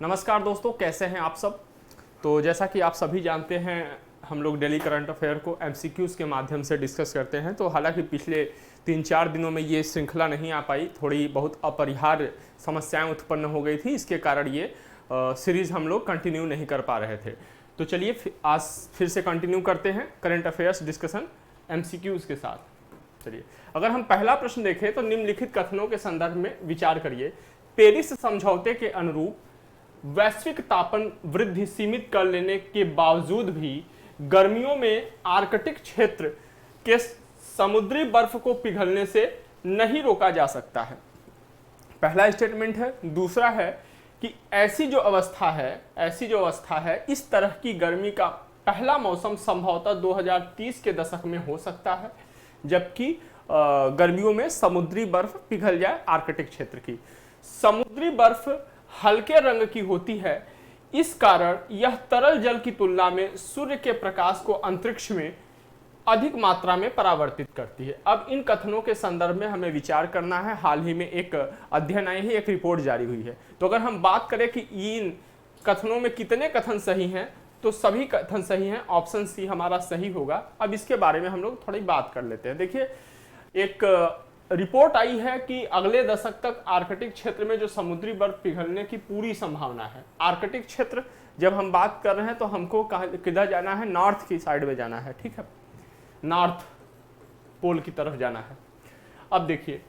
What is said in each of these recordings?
नमस्कार दोस्तों, कैसे हैं आप सब। तो जैसा कि आप सभी जानते हैं, हम लोग डेली करंट अफेयर को एमसीक्यूज़ के माध्यम से डिस्कस करते हैं। तो हालांकि पिछले 3-4 दिनों में ये श्रृंखला नहीं आ पाई, थोड़ी बहुत अपरिहार्य समस्याएं उत्पन्न हो गई थी। इसके कारण ये सीरीज़ हम लोग कंटिन्यू नहीं कर पा रहे थे। तो चलिए आज फिर से कंटिन्यू करते हैं करंट अफेयर्स डिस्कशन एमसीक्यूज़ के साथ। चलिए, अगर हम पहला प्रश्न देखें तो निम्नलिखित कथनों के संदर्भ में विचार करिए। पेरिस समझौते के अनुरूप वैश्विक तापन वृद्धि सीमित कर लेने के बावजूद भी गर्मियों में आर्कटिक क्षेत्र के समुद्री बर्फ को पिघलने से नहीं रोका जा सकता है। पहला स्टेटमेंट है। दूसरा है कि ऐसी जो अवस्था है इस तरह की गर्मी का पहला मौसम संभवतः 2030 के दशक में हो सकता है, जबकि गर्मियों में समुद्री बर्फ पिघल जाए आर्कटिक क्षेत्र की। समुद्री बर्फ हल्के रंग की होती है, इस कारण यह तरल जल की तुलना में सूर्य के प्रकाश को अंतरिक्ष में अधिक मात्रा में परावर्तित करती है। अब इन कथनों के संदर्भ में हमें विचार करना है। हाल ही में एक अध्ययन आई है, एक रिपोर्ट जारी हुई है। तो अगर हम बात करें कि इन कथनों में कितने कथन सही हैं, तो सभी कथन सही हैं। ऑप्शन सी हमारा सही होगा। अब इसके बारे में हम लोग थोड़ी बात कर लेते हैं। देखिए, एक रिपोर्ट आई है कि अगले दशक तक आर्कटिक क्षेत्र में जो समुद्री बर्फ पिघलने की पूरी संभावना है। आर्कटिक क्षेत्र जब हम बात कर रहे हैं तो हमको किधर जाना है? नॉर्थ की साइड में जाना है, ठीक है, नॉर्थ पोल की तरफ जाना है। अब देखिए,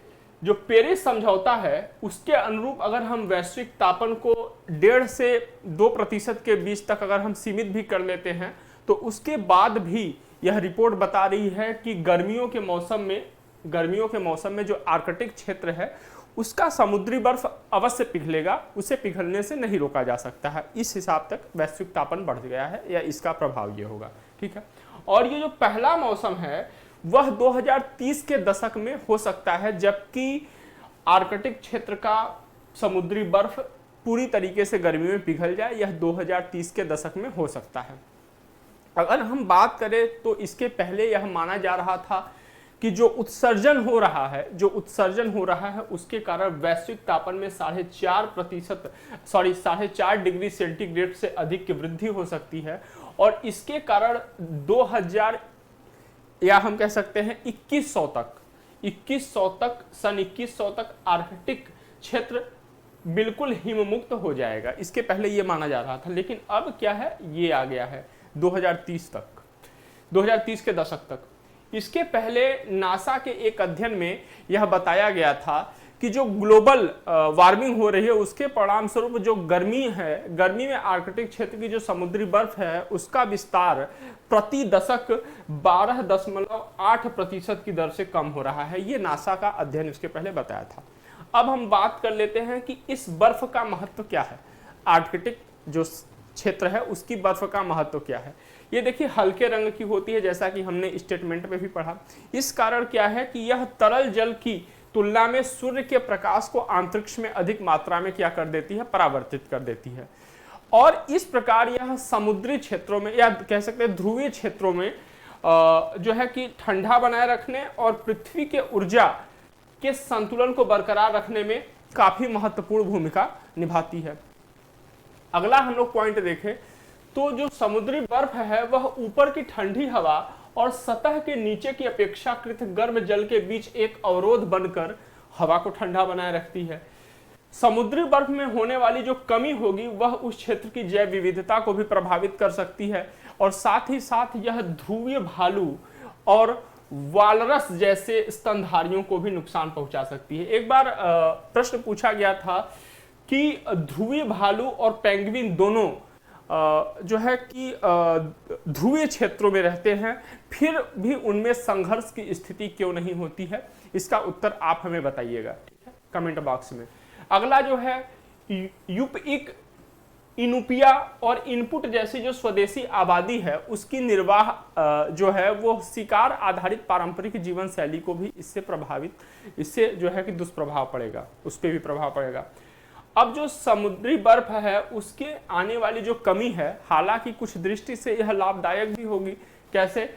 जो पेरिस समझौता है उसके अनुरूप अगर हम वैश्विक तापन को 1.5 से 2% के बीच तक अगर हम सीमित भी कर लेते हैं, तो उसके बाद भी यह रिपोर्ट बता रही है कि गर्मियों के मौसम में जो आर्कटिक क्षेत्र है उसका समुद्री बर्फ अवश्य पिघलेगा, उसे पिघलने से नहीं रोका जा सकता है। इस हिसाब तक वैश्विक तापन बढ़ गया है या इसका प्रभाव ये होगा, ठीक है। और ये जो पहला मौसम है वह 2030 के दशक में हो सकता है, जबकि आर्कटिक क्षेत्र का समुद्री बर्फ पूरी तरीके से गर्मी में पिघल जाए, यह 2030 के दशक में हो सकता है। अगर हम बात करें तो इसके पहले यह माना जा रहा था कि जो उत्सर्जन हो रहा है उसके कारण वैश्विक तापन में 4.5 डिग्री सेंटीग्रेड से अधिक की वृद्धि हो सकती है। और इसके कारण 2000 या हम कह सकते हैं 2100 तक सन 2100 तक आर्कटिक क्षेत्र बिल्कुल हिममुक्त हो जाएगा। इसके पहले ये माना जा रहा था, लेकिन अब क्या है, ये आ गया है 2030 के दशक तक। इसके पहले नासा के एक अध्ययन में यह बताया गया था कि जो ग्लोबल वार्मिंग हो रही है उसके परिणाम स्वरूप जो गर्मी में आर्कटिक क्षेत्र की जो समुद्री बर्फ है उसका विस्तार प्रति दशक 12.8% की दर से कम हो रहा है। ये नासा का अध्ययन इसके पहले बताया था। अब हम बात कर लेते हैं कि इस बर्फ का महत्व क्या है। आर्कटिक जो क्षेत्र है उसकी बर्फ का महत्व क्या है। ये देखिए, हल्के रंग की होती है, जैसा कि हमने स्टेटमेंट में भी पढ़ा। इस कारण क्या है कि यह तरल जल की तुलना में सूर्य के प्रकाश को अंतरिक्ष में अधिक मात्रा में क्या कर देती है? परावर्तित कर देती है। और इस प्रकार यह समुद्री क्षेत्रों में या कह सकते हैं ध्रुवीय क्षेत्रों में जो है कि ठंडा बनाए रखने और पृथ्वी के ऊर्जा के संतुलन को बरकरार रखने में काफी महत्वपूर्ण भूमिका निभाती है। अगला हम लोग पॉइंट देखें तो जो समुद्री बर्फ है वह ऊपर की ठंडी हवा और सतह के नीचे की अपेक्षाकृत गर्म जल के बीच एक अवरोध बनकर हवा को ठंडा बनाए रखती है। समुद्री बर्फ में होने वाली जो कमी होगी वह उस क्षेत्र की जैव विविधता को भी प्रभावित कर सकती है, और साथ ही साथ यह ध्रुवीय भालू और वालरस जैसे स्तनधारियों को भी नुकसान पहुंचा सकती है। एक बार प्रश्न पूछा गया था कि ध्रुवीय भालू और पेंगुइन दोनों जो है कि ध्रुवीय क्षेत्रों में रहते हैं, फिर भी उनमें संघर्ष की स्थिति क्यों नहीं होती है। इसका उत्तर आप हमें बताइएगा, ठीक है, कमेंट बॉक्स में। अगला जो है यूपइक, इनुपिया और इनपुट जैसी जो स्वदेशी आबादी है उसकी निर्वाह जो है वो शिकार आधारित पारंपरिक जीवन शैली को भी इससे जो है कि दुष्प्रभाव पड़ेगा, उस पर भी प्रभाव पड़ेगा। अब जो समुद्री बर्फ है उसके आने वाली जो कमी है, हालांकि कुछ दृष्टि से यह लाभदायक भी होगी। कैसे?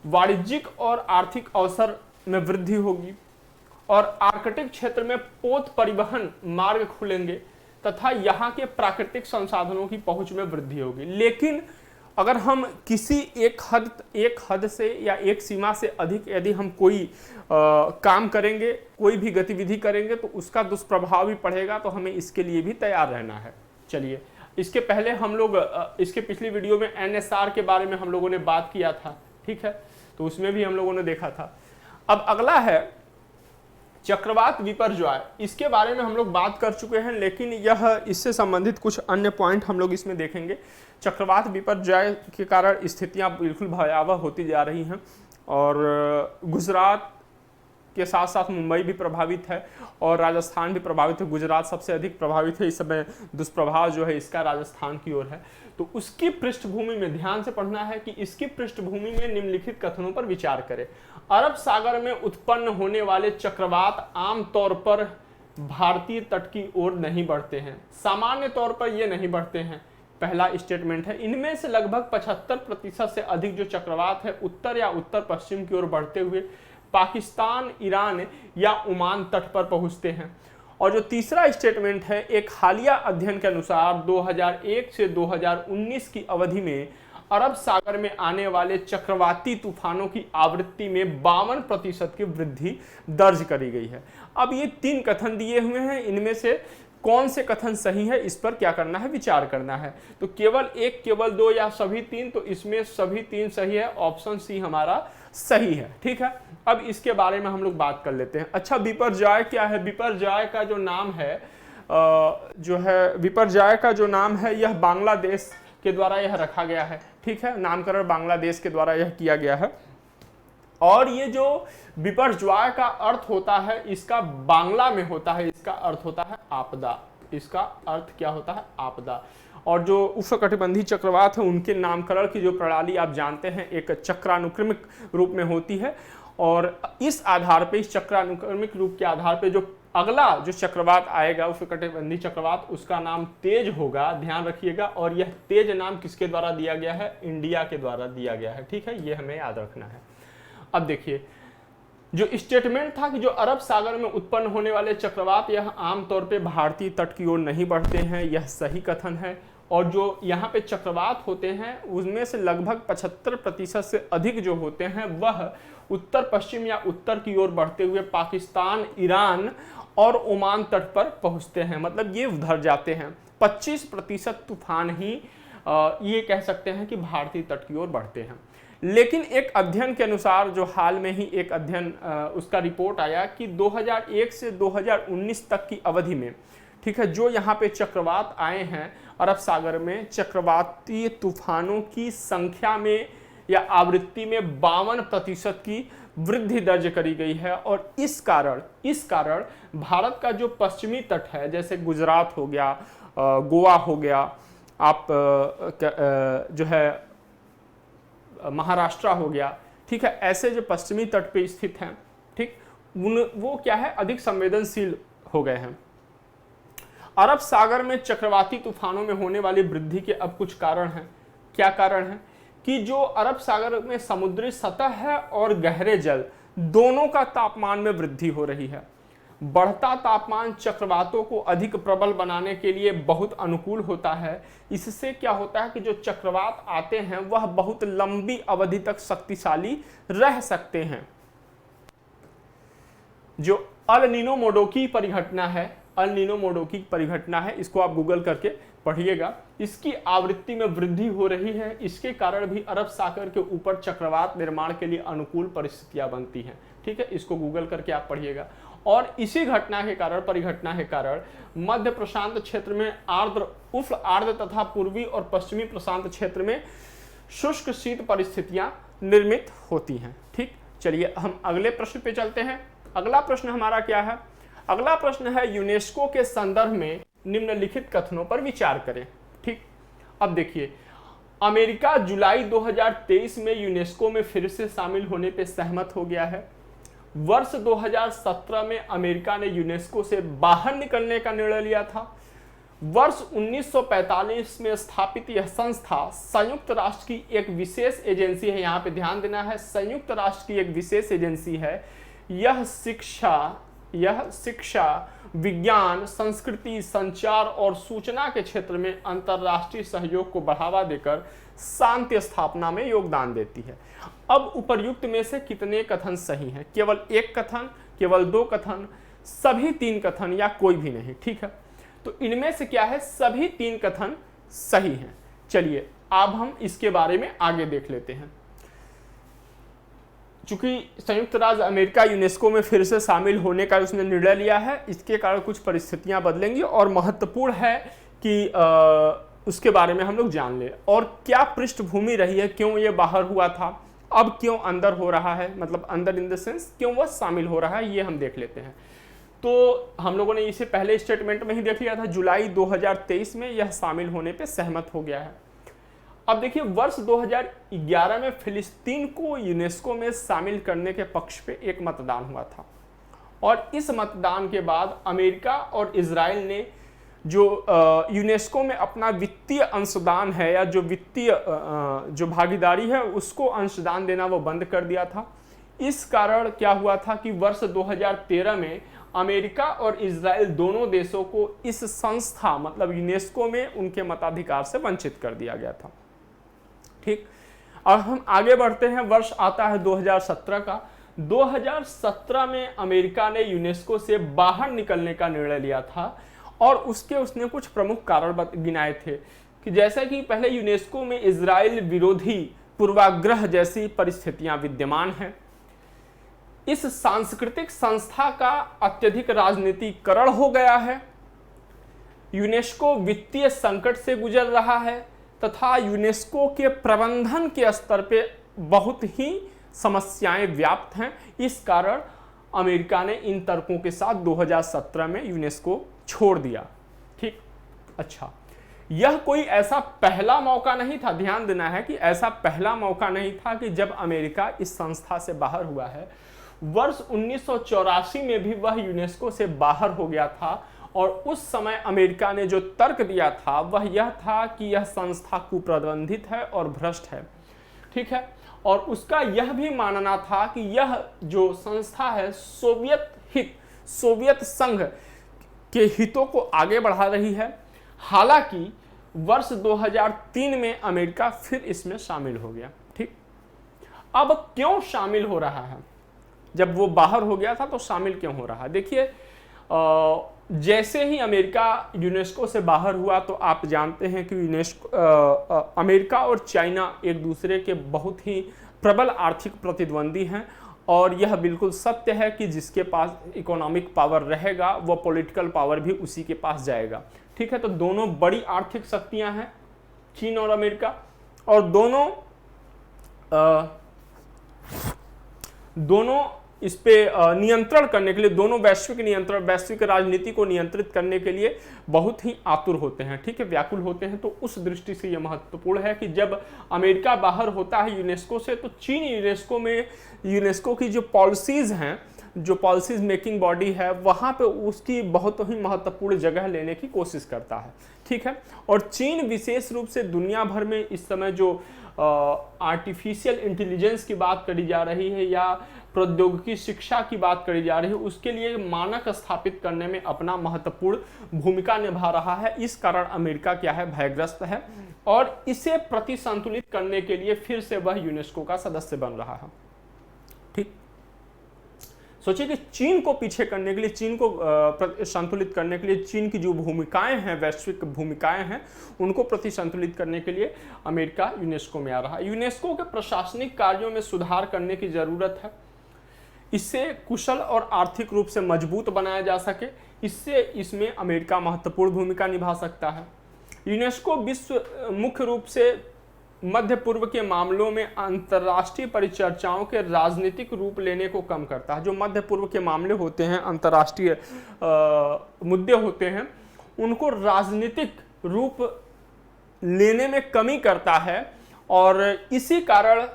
वाणिज्यिक और आर्थिक अवसर में वृद्धि होगी और आर्कटिक क्षेत्र में पोत परिवहन मार्ग खुलेंगे, तथा यहाँ के प्राकृतिक संसाधनों की पहुंच में वृद्धि होगी। लेकिन अगर हम किसी एक हद से या एक सीमा से अधिक यदि हम कोई काम करेंगे, कोई भी गतिविधि करेंगे, तो उसका दुष्प्रभाव भी पड़ेगा, तो हमें इसके लिए भी तैयार रहना है। चलिए, इसके पहले हम लोग इसके पिछली वीडियो में NSR के बारे में हम लोगों ने बात किया था, ठीक है, तो उसमें भी हम लोगों ने देखा था। अब अगला है चक्रवात विपर्जय। इसके बारे में हम लोग बात कर चुके हैं, लेकिन यह इससे संबंधित कुछ अन्य पॉइंट हम लोग इसमें देखेंगे। चक्रवात विपर्जय के कारण स्थितियां बिल्कुल भयावह होती जा रही हैं और गुजरात के साथ साथ मुंबई भी प्रभावित है और राजस्थान भी प्रभावित है। गुजरात सबसे अधिक प्रभावित है, इस समय दुष्प्रभाव जो है इसका राजस्थान की ओर है। तो उसकी पृष्ठभूमि में ध्यान से पढ़ना है कि इसकी पृष्ठभूमि में निम्नलिखित कथनों पर विचार करें। अरब सागर में उत्पन्न होने वाले चक्रवात आमतौर पर भारतीय तट की ओर नहीं बढ़ते हैं, सामान्य तौर पर ये नहीं बढ़ते हैं। पहला स्टेटमेंट है, इनमें से लगभग 75% से अधिक जो चक्रवात है उत्तर या उत्तर पश्चिम की ओर बढ़ते हुए पाकिस्तान, ईरान या ओमान तट पर पहुंचते हैं। और जो तीसरा स्टेटमेंट है, एक हालिया अध्ययन के अनुसार 2001 से 2019 की अवधि में अरब सागर में आने वाले चक्रवाती तूफानों की आवृत्ति में 52% की वृद्धि दर्ज करी गई है। अब ये 3 कथन दिए हुए हैं, इनमें से कौन से कथन सही है, इस पर क्या करना है, विचार करना है। तो केवल 1, केवल 2 या सभी 3, तो इसमें सभी 3 सही है, ऑप्शन सी हमारा सही है, ठीक है। अब इसके बारे में हम लोग बात कर लेते हैं। अच्छा, विपर्जय क्या है? विपर्जय का जो नाम है विपर्जय का जो नाम है यह बांग्लादेश के द्वारा यह रखा गया है, ठीक है, नामकरण बांग्लादेश के द्वारा यह किया गया है। और ये जो विपर्जय का अर्थ होता है, इसका बांग्ला में होता है, इसका अर्थ होता है आपदा। इसका अर्थ क्या होता है? आपदा। और जो उष्णकटिबंधीय चक्रवात है उनके नामकरण की जो प्रणाली आप जानते हैं, एक चक्रानुक्रमिक रूप में होती है। और इस आधार पे, इस चक्रानुक्रमिक रूप के आधार पे जो अगला जो चक्रवात आएगा उष्णकटिबंधीय चक्रवात, उसका नाम तेज होगा, ध्यान रखिएगा। और यह तेज नाम किसके द्वारा दिया गया है? इंडिया के द्वारा दिया गया है, ठीक है, ये हमें याद रखना है। अब देखिए, जो स्टेटमेंट था कि जो अरब सागर में उत्पन्न होने वाले चक्रवात यह आमतौर पे भारतीय तट की ओर नहीं बढ़ते हैं, यह सही कथन है। और जो यहाँ पे चक्रवात होते हैं उनमें से लगभग 75% से अधिक जो होते हैं वह उत्तर पश्चिम या उत्तर की ओर बढ़ते हुए पाकिस्तान, ईरान और ओमान तट पर पहुंचते हैं, मतलब ये उधर जाते हैं। 25% तूफान ही ये कह सकते हैं कि भारतीय तट की ओर बढ़ते हैं। लेकिन एक अध्ययन के अनुसार, जो हाल में ही एक अध्ययन उसका रिपोर्ट आया कि 2001 से 2019 तक की अवधि में, ठीक है, जो यहाँ पे चक्रवात आए हैं अरब सागर में, चक्रवाती तूफानों की संख्या में या आवृत्ति में 52% की वृद्धि दर्ज करी गई है। और इस कारण भारत का जो पश्चिमी तट है, जैसे गुजरात हो गया, गोवा हो गया, आप जो है महाराष्ट्र हो गया, ठीक है, ऐसे जो पश्चिमी तट पे स्थित हैं, ठीक, वो क्या है, अधिक संवेदनशील हो गए हैं। अरब सागर में चक्रवाती तूफानों में होने वाली वृद्धि के अब कुछ कारण हैं। क्या कारण है? कि जो अरब सागर में समुद्री सतह है और गहरे जल दोनों का तापमान में वृद्धि हो रही है। बढ़ता तापमान चक्रवातों को अधिक प्रबल बनाने के लिए बहुत अनुकूल होता है। इससे क्या होता है कि जो चक्रवात आते हैं वह बहुत लंबी अवधि तक शक्तिशाली रह सकते हैं। जो अल नीनो मोडो की परिघटना है, अल नीनो मोडो की परिघटना है, इसको आप गूगल करके पढ़िएगा। इसकी आवृत्ति में वृद्धि हो रही है, इसके कारण भी अरब सागर के ऊपर चक्रवात निर्माण के लिए अनुकूल परिस्थितियां बनती हैं, ठीक है, इसको गूगल करके आप पढ़िएगा। और इसी घटना के कारण, परिघटना के कारण मध्य प्रशांत क्षेत्र में आर्द्र, उष्ण आर्द्र तथा पूर्वी और पश्चिमी प्रशांत क्षेत्र में शुष्क शीत परिस्थितियां निर्मित होती हैं, ठीक। चलिए हम अगले प्रश्न पे चलते हैं। अगला प्रश्न हमारा क्या है? अगला प्रश्न है, यूनेस्को के संदर्भ में निम्नलिखित कथनों पर विचार करें, ठीक। अब देखिए, अमेरिका जुलाई 2023 में यूनेस्को में फिर से शामिल होने पे सहमत हो गया है। वर्ष 2017 में अमेरिका ने यूनेस्को से बाहर निकलने का निर्णय लिया था। वर्ष 1945 में स्थापित यह संस्था संयुक्त राष्ट्र की एक विशेष एजेंसी है। यहाँ पे ध्यान देना है, संयुक्त राष्ट्र की एक विशेष एजेंसी है। यह शिक्षा, यह शिक्षा, विज्ञान, संस्कृति, संचार और सूचना के क्षेत्र में अंतर्राष्ट्रीय सहयोग को बढ़ावा देकर शांति स्थापना में योगदान देती है। अब उपर्युक्त में से कितने कथन सही हैं? केवल एक कथन, केवल दो कथन, सभी तीन कथन या कोई भी नहीं। ठीक है, तो इनमें से क्या है? सभी तीन कथन सही हैं। चलिए अब हम इसके बारे में आगे देख लेते हैं। चूंकि संयुक्त राज्य अमेरिका यूनेस्को में फिर से शामिल होने का उसने निर्णय लिया है, इसके कारण कुछ परिस्थितियां बदलेंगी और महत्वपूर्ण है कि उसके बारे में हम लोग जान लें। और क्या पृष्ठभूमि रही है, क्यों ये बाहर हुआ था, अब क्यों अंदर हो रहा है, मतलब अंदर इन द सेंस क्यों वह शामिल हो रहा है, ये हम देख लेते हैं। तो हम लोगों ने इसे पहले स्टेटमेंट में ही देख लिया था, जुलाई 2023 में यह शामिल होने पे सहमत हो गया है। अब देखिए, वर्ष 2011 में फिलिस्तीन को यूनेस्को में शामिल करने के पक्ष पे एक मतदान हुआ था और इस मतदान के बाद अमेरिका और इजराइल ने जो यूनेस्को में अपना वित्तीय अंशदान है या जो वित्तीय जो भागीदारी है उसको अंशदान देना वो बंद कर दिया था। इस कारण क्या हुआ था कि वर्ष 2013 में अमेरिका और इजराइल दोनों देशों को इस संस्था मतलब यूनेस्को में उनके मताधिकार से वंचित कर दिया गया था। ठीक, अब हम आगे बढ़ते हैं। वर्ष आता है 2017 का। 2017 में अमेरिका ने यूनेस्को से बाहर निकलने का निर्णय लिया था और उसने कुछ प्रमुख कारण गिनाए थे कि जैसा कि पहले यूनेस्को में इजराइल विरोधी पूर्वाग्रह जैसी परिस्थितियां विद्यमान हैं, इस सांस्कृतिक संस्था का अत्यधिक राजनीतिकरण हो गया है, यूनेस्को वित्तीय संकट से गुजर रहा है तथा यूनेस्को के प्रबंधन के स्तर पे बहुत ही समस्याएं व्याप्त हैं। इस कारण अमेरिका ने इन तर्कों के साथ 2017 में यूनेस्को छोड़ दिया। ठीक, अच्छा, यह कोई ऐसा पहला मौका नहीं था, ध्यान देना है कि ऐसा पहला मौका नहीं था कि जब अमेरिका इस संस्था से बाहर हुआ है। वर्ष 1984 में भी वह यूनेस्को से बाहर हो गया था और उस समय अमेरिका ने जो तर्क दिया था वह यह था कि यह संस्था कुप्रबंधित है और भ्रष्ट है। ठीक है, और उसका यह भी मानना था कि यह जो संस्था है सोवियत संघ के हितों को आगे बढ़ा रही है। हालांकि वर्ष 2003 में अमेरिका फिर इसमें शामिल हो गया। ठीक, अब क्यों शामिल हो रहा है? जब वो बाहर हो गया था तो शामिल क्यों हो रहा है? देखिए, जैसे ही अमेरिका यूनेस्को से बाहर हुआ तो आप जानते हैं कि अमेरिका और चाइना एक दूसरे के बहुत ही प्रबल आर्थिक प्रतिद्वंदी हैं और यह बिल्कुल सत्य है कि जिसके पास इकोनॉमिक पावर रहेगा वो पॉलिटिकल पावर भी उसी के पास जाएगा। ठीक है, तो दोनों बड़ी आर्थिक शक्तियां हैं, चीन और अमेरिका, और दोनों इस पे नियंत्रण करने के लिए, दोनों वैश्विक राजनीति को नियंत्रित करने के लिए बहुत ही आतुर होते हैं। ठीक है, व्याकुल होते हैं। तो उस दृष्टि से यह महत्वपूर्ण है कि जब अमेरिका बाहर होता है यूनेस्को से तो चीन यूनेस्को की जो पॉलिसीज हैं, जो पॉलिसीज मेकिंग बॉडी है, वहां पे उसकी बहुत ही महत्वपूर्ण जगह लेने की कोशिश करता है। ठीक है, और चीन विशेष रूप से दुनिया भर में इस समय जो आर्टिफिशियल इंटेलिजेंस की बात करी जा रही है या प्रौद्योगिकी शिक्षा की बात करी जा रही है, उसके लिए मानक स्थापित करने में अपना महत्वपूर्ण भूमिका निभा रहा है। इस कारण अमेरिका क्या है, भयग्रस्त है और इसे प्रतिसंतुलित करने के लिए फिर से वह यूनेस्को का सदस्य बन रहा है। ठीक, सोचिए कि चीन को पीछे करने के लिए, चीन को संतुलित करने के लिए, चीन की जो भूमिकाएं हैं, वैश्विक भूमिकाएं हैं, उनको प्रतिसंतुलित करने के लिए अमेरिका यूनेस्को में आ रहा है। यूनेस्को के प्रशासनिक कार्यों में सुधार करने की जरूरत है, इससे कुशल और आर्थिक रूप से मजबूत बनाया जा सके, इससे इसमें अमेरिका महत्वपूर्ण भूमिका निभा सकता है। यूनेस्को विश्व मुख्य रूप से मध्य पूर्व के मामलों में अंतर्राष्ट्रीय परिचर्चाओं के राजनीतिक रूप लेने को कम करता है। जो मध्य पूर्व के मामले होते हैं, अंतर्राष्ट्रीय मुद्दे होते हैं, उनको राजनीतिक रूप लेने में कमी करता है और इसी कारण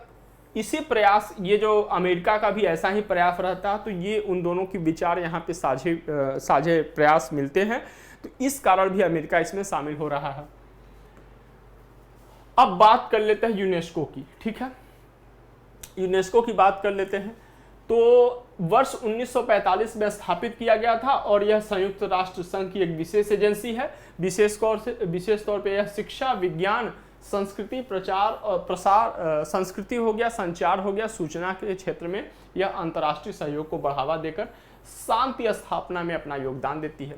इसी प्रयास, ये जो अमेरिका का भी ऐसा ही प्रयास रहता है, तो ये उन दोनों के विचार यहाँ पे साझे प्रयास मिलते हैं, तो इस कारण भी अमेरिका इसमें शामिल हो रहा है। अब बात कर लेते हैं यूनेस्को की। ठीक है, यूनेस्को की बात कर लेते हैं। तो वर्ष 1945 में स्थापित किया गया था और यह संयुक्त राष्ट्र संघ की एक विशेष एजेंसी है। विशेष तौर पे यह शिक्षा, विज्ञान, संस्कृति, प्रचार और प्रसार, संस्कृति हो गया, संचार हो गया, सूचना के क्षेत्र में यह अंतर्राष्ट्रीय सहयोग को बढ़ावा देकर शांति स्थापना में अपना योगदान देती है।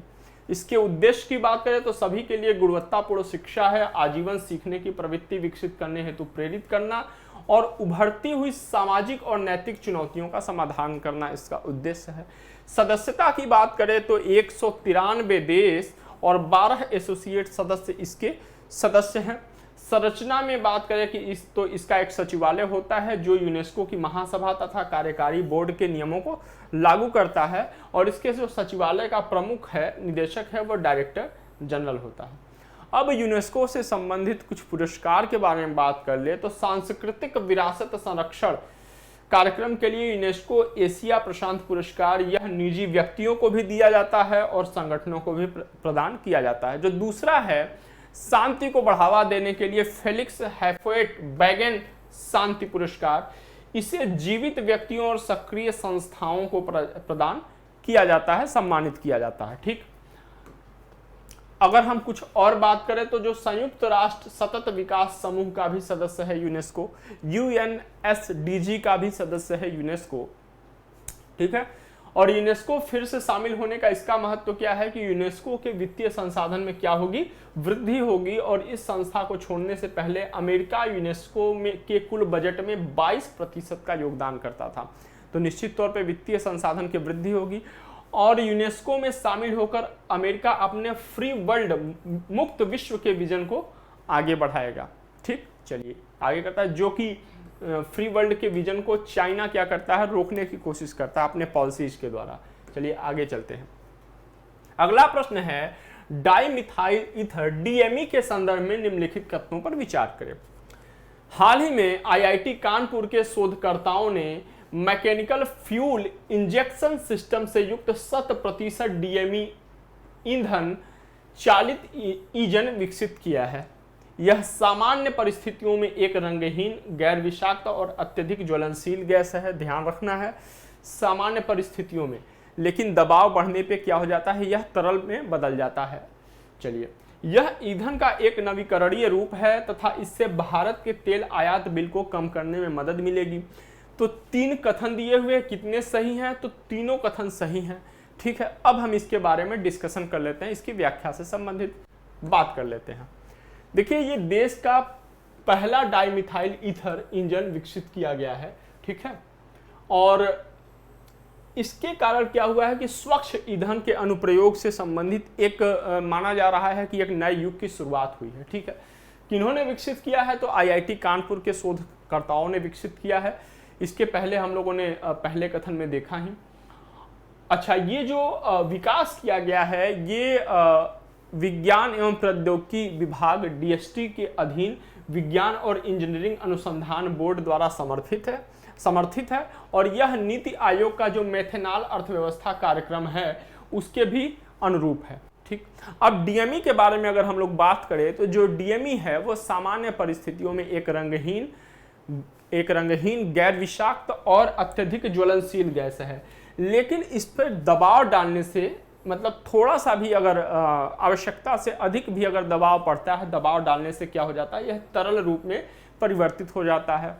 इसके उद्देश्य की बात करें तो सभी के लिए गुणवत्तापूर्ण शिक्षा है, आजीवन सीखने की प्रवृत्ति विकसित करने हेतु प्रेरित करना और उभरती हुई सामाजिक और नैतिक चुनौतियों का समाधान करना इसका उद्देश्य है। सदस्यता की बात करें तो 193 देश और 12 एसोसिएट सदस्य इसके सदस्य हैं। संरचना में बात करें कि इसका एक सचिवालय होता है जो यूनेस्को की महासभा तथा कार्यकारी बोर्ड के नियमों को लागू करता है और इसके जो सचिवालय का प्रमुख है, निदेशक है, वो डायरेक्टर जनरल होता है। अब यूनेस्को से संबंधित कुछ पुरस्कार के बारे में बात कर ले तो सांस्कृतिक विरासत संरक्षण कार्यक्रम के लिए यूनेस्को एशिया प्रशांत पुरस्कार यह निजी व्यक्तियों को भी दिया जाता है और संगठनों को भी प्रदान किया जाता है। जो दूसरा है शांति को बढ़ावा देने के लिए फेलिक्स हैफोएट-बैगेन शांति पुरस्कार, इसे जीवित व्यक्तियों और सक्रिय संस्थाओं को प्रदान किया जाता है, सम्मानित किया जाता है। ठीक, अगर हम कुछ और बात करें तो जो संयुक्त राष्ट्र सतत विकास समूह का भी सदस्य है यूनेस्को, यूएनएसडीजी का भी सदस्य है यूनेस्को। ठीक है, और यूनेस्को फिर से शामिल होने का इसका महत्व क्या है कि यूनेस्को के वित्तीय संसाधन में क्या होगी, वृद्धि होगी। और इस संस्था को छोड़ने से पहले अमेरिका यूनेस्को में के कुल बजट में 22% का योगदान करता था। तो निश्चित तौर पे वित्तीय संसाधन की वृद्धि होगी और यूनेस्को में शामिल होकर अमेरिका अपने फ्री वर्ल्ड, मुक्त विश्व के विजन को आगे बढ़ाएगा। ठीक, चलिए आगे करता है, जो कि फ्री वर्ल्ड के विजन को चाइना क्या करता है, रोकने की कोशिश करता है अपने पॉलिसीज के द्वारा। चलिए आगे चलते हैं। अगला प्रश्न है, डाइमिथाइल ईथर डीएमई के संदर्भ में निम्नलिखित कथनों पर विचार करें। हाल ही में आईआईटी कानपुर के शोधकर्ताओं ने मैकेनिकल फ्यूल इंजेक्शन सिस्टम से युक्त 100% डीएमई ईंधन चालित इंजन विकसित किया है। यह सामान्य परिस्थितियों में एक रंगहीन, गैर विषाक्त और अत्यधिक ज्वलनशील गैस है। ध्यान रखना है, सामान्य परिस्थितियों में, लेकिन दबाव बढ़ने पे क्या हो जाता है, यह तरल में बदल जाता है। चलिए, यह ईंधन का एक नवीकरणीय रूप है तथा इससे भारत के तेल आयात बिल को कम करने में मदद मिलेगी। तो 3 कथन दिए हुए, कितने सही हैं, तो तीनों कथन सही हैं। ठीक है, अब हम इसके बारे में डिस्कशन कर लेते हैं, इसकी व्याख्या से संबंधित बात कर लेते हैं। देखिए, ये देश का पहला डाइमिथाइल ईथर इंजन विकसित किया गया है। ठीक है, और इसके कारण क्या हुआ है कि स्वच्छ ईंधन के अनुप्रयोग से संबंधित एक माना जा रहा है कि एक नए युग की शुरुआत हुई है। ठीक है, किन्होंने विकसित किया है, तो आईआईटी कानपुर के शोधकर्ताओं ने विकसित किया है। इसके पहले हम लोगों ने पहले कथन में देखा ही। अच्छा, ये जो विकास किया गया है, ये विज्ञान एवं प्रौद्योगिकी विभाग डीएसटी के अधीन विज्ञान और इंजीनियरिंग अनुसंधान बोर्ड द्वारा समर्थित है और यह नीति आयोग का जो मेथेनॉल अर्थव्यवस्था कार्यक्रम है उसके भी अनुरूप है। ठीक, अब डीएमई के बारे में अगर हम लोग बात करें तो जो डीएमई है वो सामान्य परिस्थितियों में एक रंगहीन, गैर विषाक्त और अत्यधिक ज्वलनशील गैस है। लेकिन इस पर दबाव डालने से, मतलब थोड़ा सा भी अगर आवश्यकता से अधिक भी अगर दबाव पड़ता है, दबाव डालने से क्या हो जाता है, यह तरल रूप में परिवर्तित हो जाता है।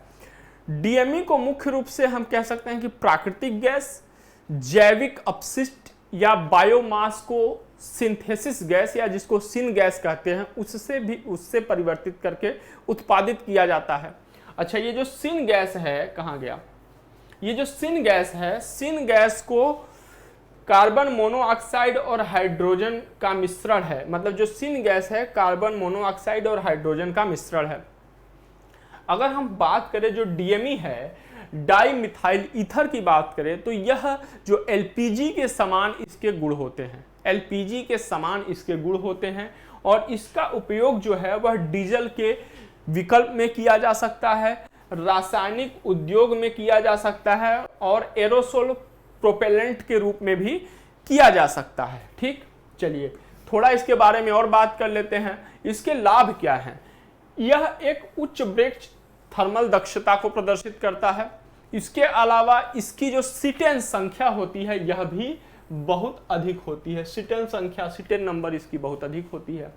डीएमई को मुख्य रूप से हम कह सकते हैं कि प्राकृतिक गैस, जैविक अपशिष्ट या बायोमास को सिंथेसिस गैस या जिसको सिन गैस कहते हैं उससे परिवर्तित करके उत्पादित किया जाता है। अच्छा, ये जो सिन गैस है, कहाँ गया, ये जो सिन गैस है, सिन गैस को कार्बन मोनोऑक्साइड और हाइड्रोजन का मिश्रण है। मतलब जो सिन गैस है कार्बन मोनोऑक्साइड और हाइड्रोजन का मिश्रण है। अगर हम बात करें जो डीएमई है, डाइमिथाइल ईथर की बात करें तो यह जो एलपीजी के समान इसके गुण होते हैं, एलपीजी के समान इसके गुण होते हैं और इसका उपयोग जो है वह डीजल के विकल्प में किया जा सकता है, रासायनिक उद्योग में किया जा सकता है और एरोसोल प्रोपेलेंट के रूप में भी किया जा सकता है। ठीक, चलिए थोड़ा इसके बारे में और बात कर लेते हैं। इसके लाभ क्या हैं? यह एक उच्च ब्रेक थर्मल दक्षता को प्रदर्शित करता है, इसके अलावा इसकी जो सीटेन संख्या होती है यह भी बहुत अधिक होती है। सीटेन संख्या, सीटेन नंबर इसकी बहुत अधिक होती है।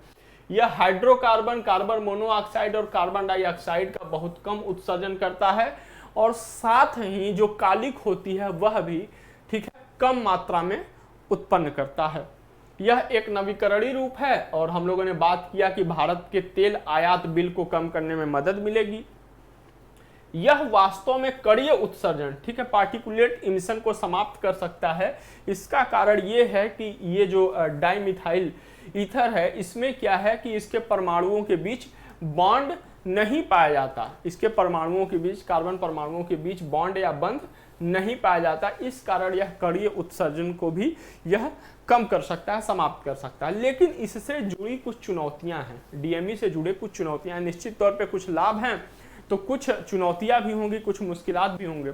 यह हाइड्रोकार्बन, कार्बन मोनोऑक्साइड और कार्बन डाइऑक्साइड का बहुत कम उत्सर्जन करता है और साथ ही जो कालिक होती है वह भी, ठीक है, कम मात्रा में उत्पन्न करता है। यह एक नवीकरणीय रूप है और हम लोगों ने बात किया कि भारत के तेल आयात बिल को कम करने में मदद मिलेगी। यह वास्तव में कणीय उत्सर्जन, ठीक है, पार्टिकुलेट इमिशन को समाप्त कर सकता है। इसका कारण यह है कि ये जो डाइमिथाइल ईथर है इसमें क्या है कि इसके परमाणुओं के बीच बॉन्ड नहीं पाया जाता। इसके परमाणुओं के बीच, कार्बन परमाणुओं के बीच बॉन्ड या बंध नहीं पाया जाता। इस कारण यह कणीय उत्सर्जन को भी यह कम कर सकता है, समाप्त कर सकता है। लेकिन इससे जुड़ी कुछ चुनौतियां हैं, डीएमई से जुड़े कुछ चुनौतियां। निश्चित तौर पे कुछ लाभ हैं तो कुछ चुनौतियां भी होंगी, कुछ मुश्किलात भी होंगे।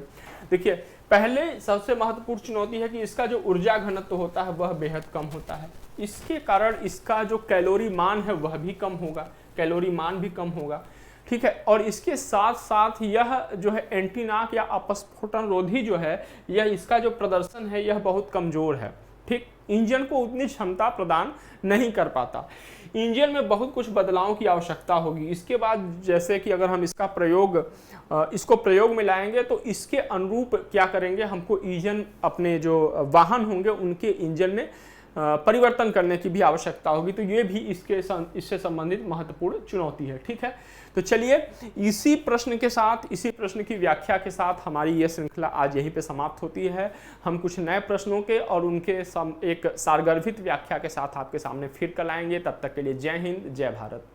देखिए, पहले सबसे महत्वपूर्ण चुनौती है कि इसका जो ऊर्जा घनत्व होता है वह बेहद कम होता है। इसके कारण इसका जो कैलोरी मान है वह भी कम होगा, कैलोरी मान भी कम होगा, ठीक है। और इसके साथ साथ यह जो है एंटीनाक या अपस्फोटन रोधी जो है, यह इसका जो प्रदर्शन है यह बहुत कमजोर है, ठीक। इंजन को उतनी क्षमता प्रदान नहीं कर पाता। इंजन में बहुत कुछ बदलावों की आवश्यकता होगी। इसके बाद जैसे कि अगर हम इसको प्रयोग में लाएंगे तो इसके अनुरूप क्या करेंगे, हमको इंजन, अपने जो वाहन होंगे उनके इंजन में परिवर्तन करने की भी आवश्यकता होगी। तो ये भी इससे संबंधित महत्वपूर्ण चुनौती है, ठीक है। तो चलिए इसी प्रश्न के साथ, इसी प्रश्न की व्याख्या के साथ हमारी ये श्रृंखला आज यहीं पे समाप्त होती है। हम कुछ नए प्रश्नों के और उनके एक सारगर्भित व्याख्या के साथ आपके सामने फिर कल आएंगे। तब तक के लिए जय हिंद, जय भारत।